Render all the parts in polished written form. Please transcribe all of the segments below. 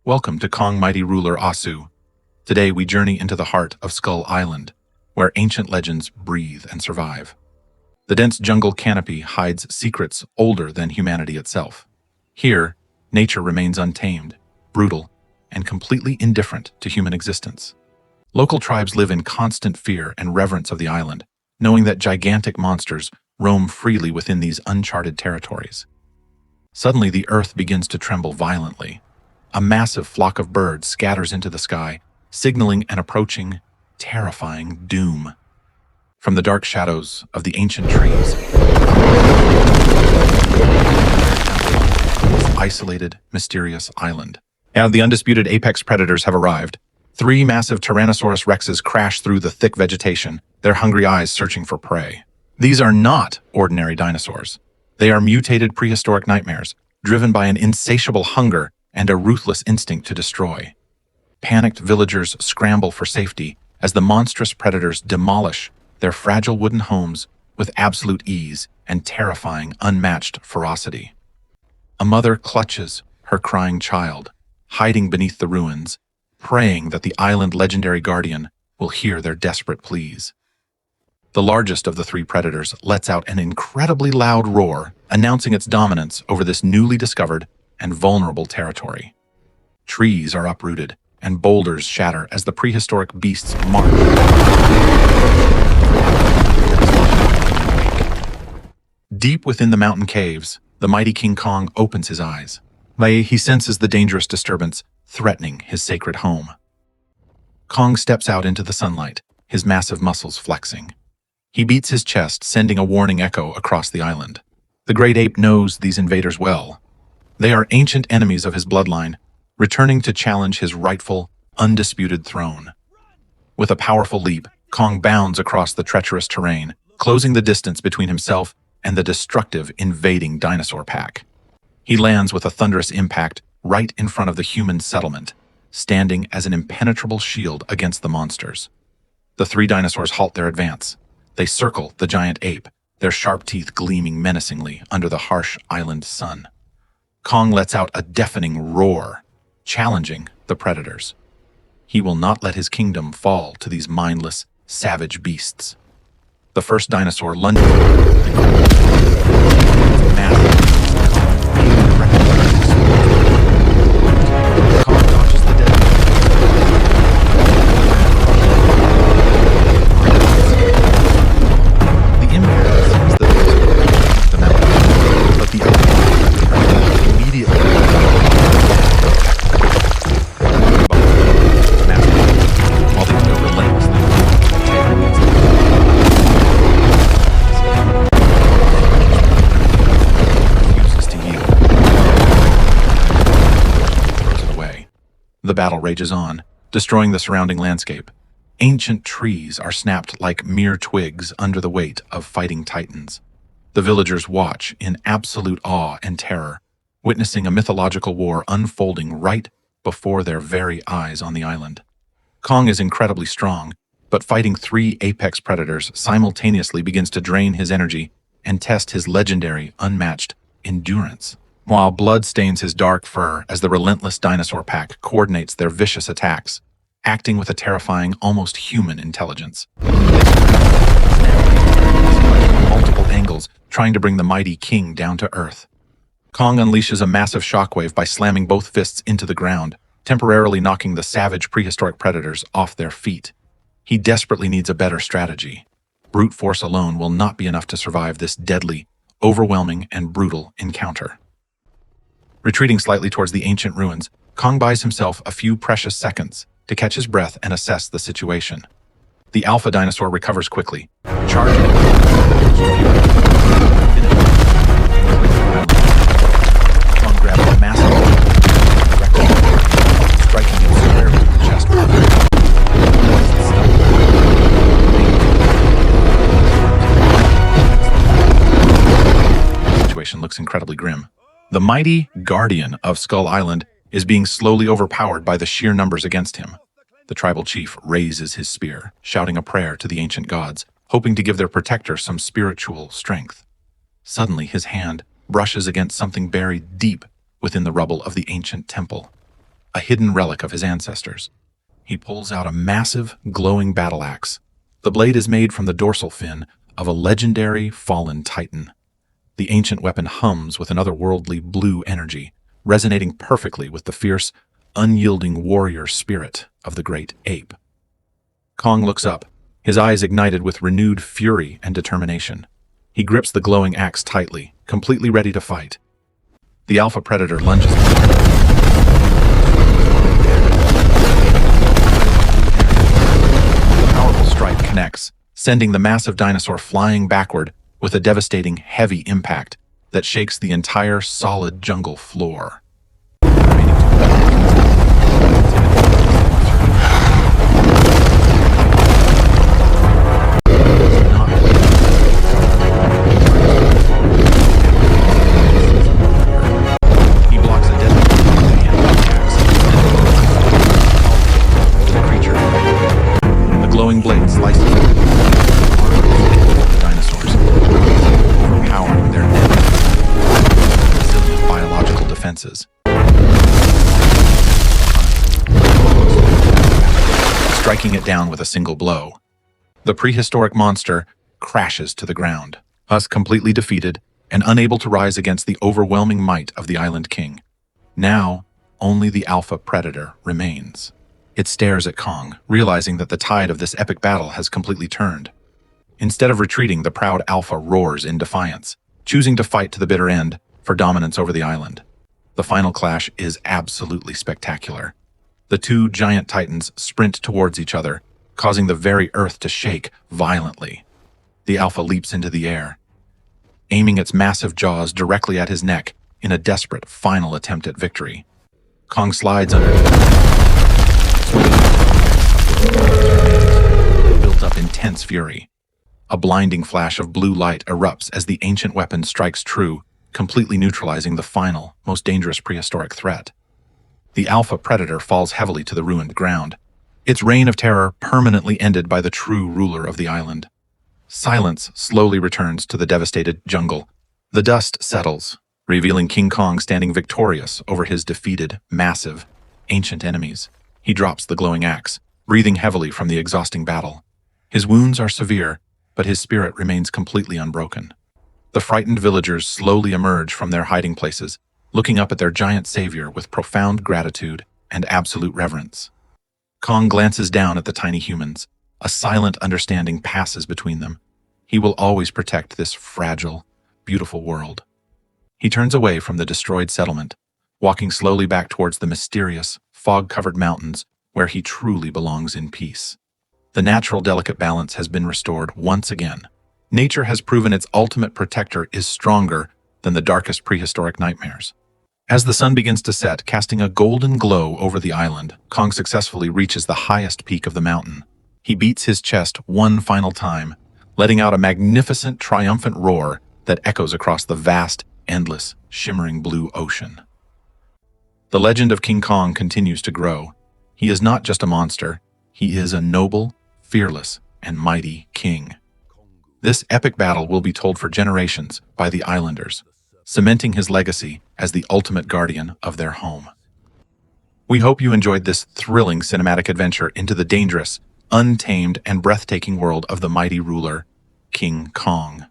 Welcome to Kong Mighty Ruler Asu. Today we journey into the heart of Skull Island, where ancient legends breathe and survive. The dense jungle canopy hides secrets older than humanity itself. Here, nature remains untamed, brutal, and completely indifferent to human existence. Local tribes live in constant fear and reverence of the island, knowing that gigantic monsters roam freely within these uncharted territories. Suddenly, the earth begins to tremble violently. A massive flock of birds scatters into the sky, signaling an approaching, terrifying doom. From the dark shadows of the ancient trees, this isolated, mysterious island. Now the undisputed apex predators have arrived. 3 massive Tyrannosaurus rexes crash through the thick vegetation, their hungry eyes searching for prey. These are not ordinary dinosaurs. They are mutated prehistoric nightmares, driven by an insatiable hunger and a ruthless instinct to destroy. Panicked villagers scramble for safety as the monstrous predators demolish their fragile wooden homes with absolute ease and terrifying, unmatched ferocity. A mother clutches her crying child, hiding beneath the ruins, praying that the island legendary guardian will hear their desperate pleas. The largest of the 3 predators lets out an incredibly loud roar, announcing its dominance over this newly discovered and vulnerable territory. Trees are uprooted, and boulders shatter as the prehistoric beasts march. Deep within the mountain caves, the mighty King Kong opens his eyes. He senses the dangerous disturbance threatening his sacred home. Kong steps out into the sunlight, his massive muscles flexing. He beats his chest, sending a warning echo across the island. The great ape knows these invaders well. They are ancient enemies of his bloodline, returning to challenge his rightful, undisputed throne. With a powerful leap, Kong bounds across the treacherous terrain, closing the distance between himself and the destructive invading dinosaur pack. He lands with a thunderous impact right in front of the human settlement, standing as an impenetrable shield against the monsters. The 3 dinosaurs halt their advance. They circle the giant ape, their sharp teeth gleaming menacingly under the harsh island sun. Kong lets out a deafening roar, challenging the predators. He will not let his kingdom fall to these mindless, savage beasts. The first dinosaur lunges Kong dodges the deadly. The impact sends the mountain, but the other immediately while the other relentlessly refuses to yield. Throws it away. The battle rages on, destroying the surrounding landscape. Ancient trees are snapped like mere twigs under the weight of fighting titans. The villagers watch in absolute awe and terror, witnessing a mythological war unfolding right before their very eyes on the island. Kong is incredibly strong, but fighting 3 apex predators simultaneously begins to drain his energy and test his legendary, unmatched endurance. While blood stains his dark fur as the relentless dinosaur pack coordinates their vicious attacks, acting with a terrifying, almost human intelligence. Multiple angles, trying to bring the mighty king down to earth. Kong unleashes a massive shockwave by slamming both fists into the ground, temporarily knocking the savage prehistoric predators off their feet. He desperately needs a better strategy. Brute force alone will not be enough to survive this deadly, overwhelming, and brutal encounter. Retreating slightly towards the ancient ruins, Kong buys himself a few precious seconds to catch his breath and assess the situation. The alpha dinosaur recovers quickly, charging. Kong grabs a massive striking him squarely in the chest. The situation looks incredibly grim. The mighty guardian of Skull Island is being slowly overpowered by the sheer numbers against him. The tribal chief raises his spear, shouting a prayer to the ancient gods, hoping to give their protector some spiritual strength. Suddenly, his hand brushes against something buried deep within the rubble of the ancient temple. a hidden relic of his ancestors. He pulls out a massive, glowing battle axe. The blade is made from the dorsal fin of a legendary fallen titan. The ancient weapon hums with an otherworldly blue energy, resonating perfectly with the fierce, unyielding warrior spirit of the great ape. Kong looks up, his eyes ignited with renewed fury and determination. He grips the glowing axe tightly, completely ready to fight. The alpha predator lunges. The powerful strike connects, sending the massive dinosaur flying backward with a devastating, heavy impact that shakes the entire solid jungle floor. Glowing blade slices through the dinosaurs, overpowering their resilient biological defenses. Striking it down with a single blow. The prehistoric monster crashes to the ground, thus completely defeated and unable to rise against the overwhelming might of the Island King. Now, only the alpha predator remains. It stares at Kong, realizing that the tide of this epic battle has completely turned. Instead of retreating, the proud alpha roars in defiance, choosing to fight to the bitter end for dominance over the island. The final clash is absolutely spectacular. The two giant titans sprint towards each other, causing the very earth to shake violently. The alpha leaps into the air, aiming its massive jaws directly at his neck in a desperate final attempt at victory. Kong slides underneath. Built up intense fury. A blinding flash of blue light erupts as the ancient weapon strikes true, completely neutralizing the final, most dangerous prehistoric threat. The alpha predator falls heavily to the ruined ground, its reign of terror permanently ended by the true ruler of the island. Silence slowly returns to the devastated jungle. The dust settles, revealing King Kong standing victorious over his defeated, massive, ancient enemies. He drops the glowing axe, breathing heavily from the exhausting battle. His wounds are severe, but his spirit remains completely unbroken. The frightened villagers slowly emerge from their hiding places, looking up at their giant savior with profound gratitude and absolute reverence. Kong glances down at the tiny humans. A silent understanding passes between them. He will always protect this fragile, beautiful world. He turns away from the destroyed settlement, walking slowly back towards the mysterious, fog-covered mountains where he truly belongs in peace. The natural delicate balance has been restored once again. Nature has proven its ultimate protector is stronger than the darkest prehistoric nightmares. As the sun begins to set, casting a golden glow over the island, Kong successfully reaches the highest peak of the mountain. He beats his chest one final time, letting out a magnificent, triumphant roar that echoes across the vast, endless, shimmering blue ocean. The legend of King Kong continues to grow. He is not just a monster, he is a noble, fearless, and mighty king. This epic battle will be told for generations by the islanders, cementing his legacy as the ultimate guardian of their home. We hope you enjoyed this thrilling cinematic adventure into the dangerous, untamed, and breathtaking world of the mighty ruler, King Kong.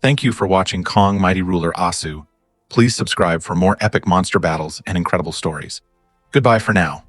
Thank you for watching Kong Mighty Ruler Asu. Please subscribe for more epic monster battles and incredible stories. Goodbye for now.